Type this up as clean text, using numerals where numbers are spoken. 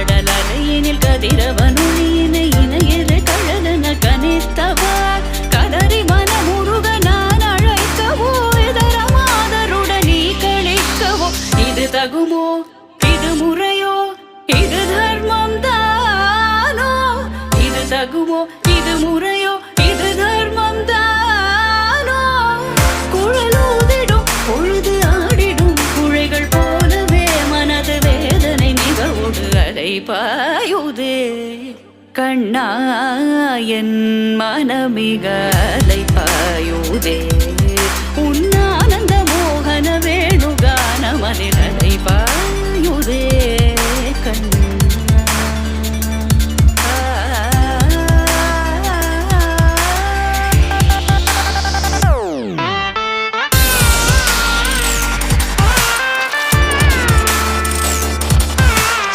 கடல் அலையினில் கதிரவனொழியினை இணையது கழலன கனித்தவர் கதறி மனமுருக நான் அழைக்கவோ இதர மாதருடன் நீ கழிக்கவோ இது தகுமோ இது முறையோ இது தர்மம் தானோ இது தகுமோ இது முறையோ இது தர்மம் தானோ குழலூதிடும் பொழுது ஆடிடும் குழைகள் போலவே மனது வேதனை மிகவோடு அதை பாயுதே கண்ணா என் மனமிக அலை பாயுதே